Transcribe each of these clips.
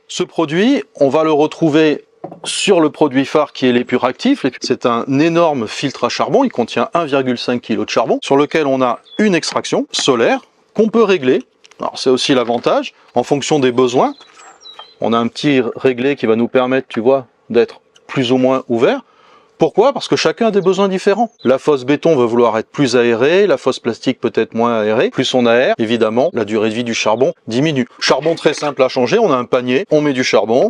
Ce produit, on va le retrouver sur le produit phare qui est l'Épuractif. C'est un énorme filtre à charbon, il contient 1,5 kg de charbon, sur lequel on a une extraction solaire qu'on peut régler. Alors c'est aussi l'avantage, en fonction des besoins. On a un petit réglé qui va nous permettre, tu vois, d'être plus ou moins ouvert. Pourquoi? Parce que chacun a des besoins différents. La fosse béton va vouloir être plus aérée, la fosse plastique peut-être moins aérée. Plus on aère, évidemment, la durée de vie du charbon diminue. Charbon très simple à changer, on a un panier, on met du charbon,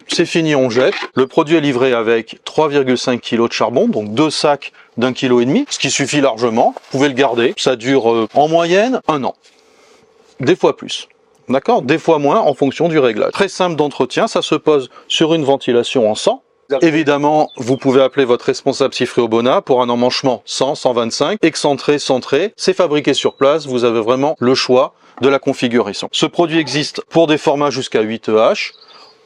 c'est fini, on jette. Le produit est livré avec 3,5 kg de charbon, donc 2 sacs d'1,5 kg, ce qui suffit largement. Vous pouvez le garder, ça dure en moyenne 1 an. Des fois plus. D'accord? Des fois moins en fonction du réglage. Très simple d'entretien, ça se pose sur une ventilation en 100. Évidemment, vous pouvez appeler votre responsable Siffré Obona pour un emmanchement 100, 125, excentré, centré. C'est fabriqué sur place, vous avez vraiment le choix de la configuration. Ce produit existe pour des formats jusqu'à 8EH.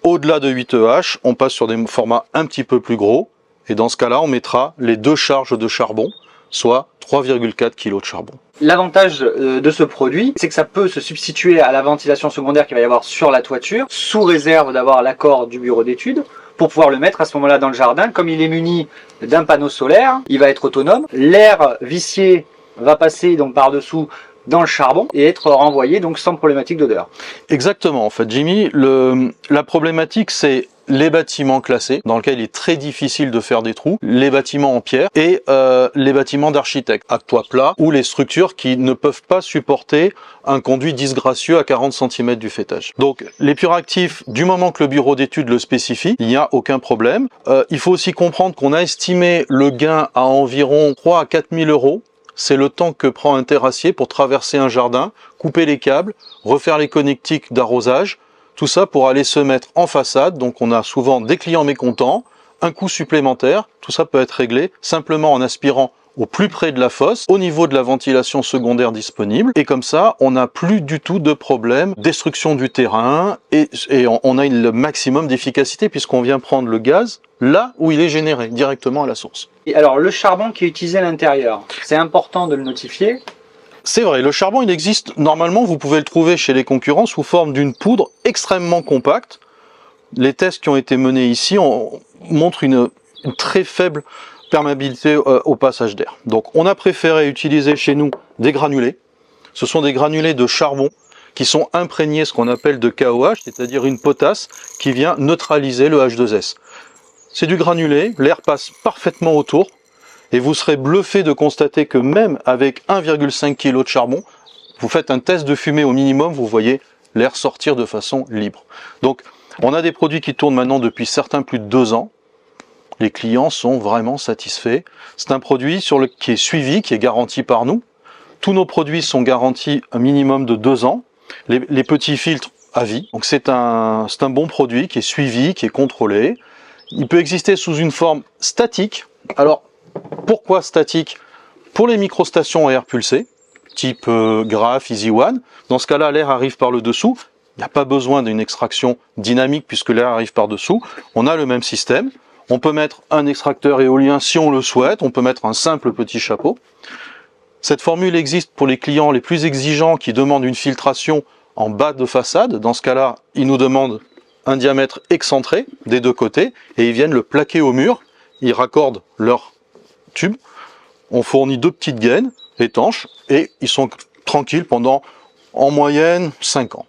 Au-delà de 8EH, on passe sur des formats un petit peu plus gros. Et dans ce cas-là, on mettra les 2 charges de charbon, soit 3,4 kg de charbon. L'avantage de ce produit, c'est que ça peut se substituer à la ventilation secondaire qu'il va y avoir sur la toiture, sous réserve d'avoir l'accord du bureau d'études, pour pouvoir le mettre à ce moment-là dans le jardin. Comme il est muni d'un panneau solaire, il va être autonome. L'air vicié va passer donc par-dessous dans le charbon et être renvoyé donc sans problématique d'odeur. Exactement, en fait, Jimmy, la problématique c'est les bâtiments classés, dans lesquels il est très difficile de faire des trous, les bâtiments en pierre et les bâtiments d'architectes à toit plat ou les structures qui ne peuvent pas supporter un conduit disgracieux à 40 cm du faîtage. Donc l'Épuractif, du moment que le bureau d'études le spécifie, il n'y a aucun problème. Il faut aussi comprendre qu'on a estimé le gain à environ 3 à 4 000 €. C'est le temps que prend un terrassier pour traverser un jardin, couper les câbles, refaire les connectiques d'arrosage, tout ça pour aller se mettre en façade. Donc on a souvent des clients mécontents, un coût supplémentaire, tout ça peut être réglé simplement en aspirant au plus près de la fosse, au niveau de la ventilation secondaire disponible, et comme ça on n'a plus du tout de problème, destruction du terrain, et on a le maximum d'efficacité puisqu'on vient prendre le gaz là où il est généré, directement à la source. Et alors le charbon qui est utilisé à l'intérieur, c'est important de le notifier. C'est vrai, le charbon il existe, normalement vous pouvez le trouver chez les concurrents sous forme d'une poudre extrêmement compacte. Les tests qui ont été menés ici montrent une très faible perméabilité au passage d'air. Donc on a préféré utiliser chez nous des granulés. Ce sont des granulés de charbon qui sont imprégnés ce qu'on appelle de KOH, c'est-à-dire une potasse qui vient neutraliser le H2S. C'est du granulé, l'air passe parfaitement autour et vous serez bluffé de constater que même avec 1,5 kg de charbon, vous faites un test de fumée au minimum, vous voyez l'air sortir de façon libre. Donc on a des produits qui tournent maintenant depuis certains plus de 2 ans. Les clients sont vraiment satisfaits. C'est un produit qui est suivi, qui est garanti par nous. Tous nos produits sont garantis un minimum de 2 ans. Les petits filtres à vie. Donc c'est un bon produit qui est suivi, qui est contrôlé. Il peut exister sous une forme statique. Alors pourquoi statique? Pour les microstations à air pulsé, type Graph, Easy One. Dans ce cas-là, l'air arrive par le dessous. Il n'y a pas besoin d'une extraction dynamique puisque l'air arrive par dessous. On a le même système. On peut mettre un extracteur éolien si on le souhaite, on peut mettre un simple petit chapeau. Cette formule existe pour les clients les plus exigeants qui demandent une filtration en bas de façade. Dans ce cas-là, ils nous demandent un diamètre excentré des 2 côtés et ils viennent le plaquer au mur. Ils raccordent leur tube. On fournit 2 petites gaines étanches et ils sont tranquilles pendant en moyenne 5 ans.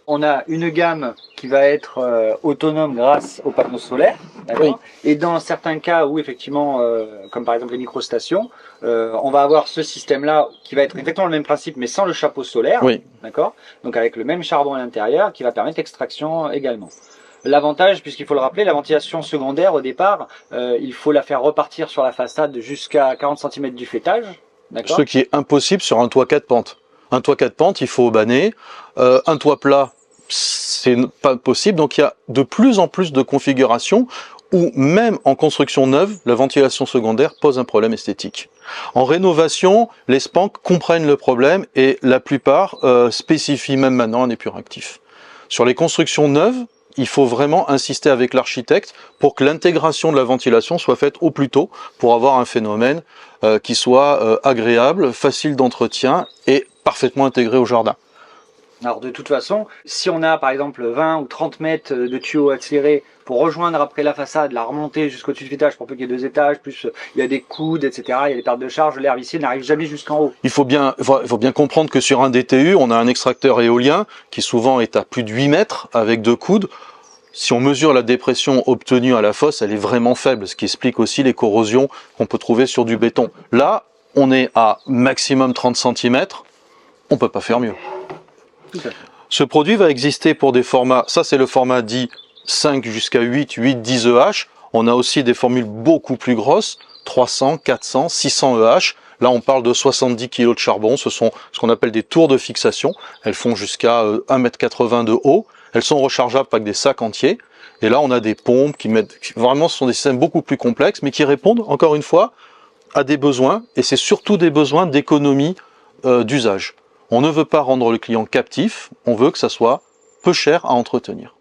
On a une gamme qui va être autonome grâce aux panneaux solaires, oui. Et dans certains cas où effectivement, comme par exemple les microstations, on va avoir ce système-là qui va être exactement le même principe mais sans le chapeau solaire, oui. D'accord. Donc avec le même charbon à l'intérieur qui va permettre l'extraction également. L'avantage, puisqu'il faut le rappeler, la ventilation secondaire au départ, il faut la faire repartir sur la façade jusqu'à 40 cm du faîtage. Ce qui est impossible sur un toit 4 pentes. Un toit 4 pentes, il faut baner. Un toit plat, c'est pas possible. Donc il y a de plus en plus de configurations où même en construction neuve, la ventilation secondaire pose un problème esthétique. En rénovation, les SPANC comprennent le problème et la plupart spécifient même maintenant un Épuractif. Sur les constructions neuves, il faut vraiment insister avec l'architecte pour que l'intégration de la ventilation soit faite au plus tôt pour avoir un phénomène qui soit agréable, facile d'entretien et parfaitement intégré au jardin. Alors de toute façon, si on a par exemple 20 ou 30 mètres de tuyaux accélérés pour rejoindre après la façade, la remonter jusqu'au-dessus de l'étage pour peu qu'il y ait 2 étages, plus il y a des coudes, etc., il y a des pertes de charge, l'air vicié n'arrive jamais jusqu'en haut. Il faut bien comprendre que sur un DTU, on a un extracteur éolien qui souvent est à plus de 8 mètres avec 2 coudes. Si on mesure la dépression obtenue à la fosse, elle est vraiment faible, ce qui explique aussi les corrosions qu'on peut trouver sur du béton. Là, on est à maximum 30 cm, on peut pas faire mieux. Ce produit va exister pour des formats, ça c'est le format dit 5 jusqu'à 8, 8, 10 EH. On a aussi des formules beaucoup plus grosses, 300, 400, 600 EH. Là on parle de 70 kg de charbon, ce sont ce qu'on appelle des tours de fixation. Elles font jusqu'à 1,80 m de haut. Elles sont rechargeables avec des sacs entiers. Et là on a des pompes qui mettent, vraiment ce sont des systèmes beaucoup plus complexes, mais qui répondent encore une fois à des besoins, et c'est surtout des besoins d'économie d'usage. On ne veut pas rendre le client captif, on veut que ça soit peu cher à entretenir.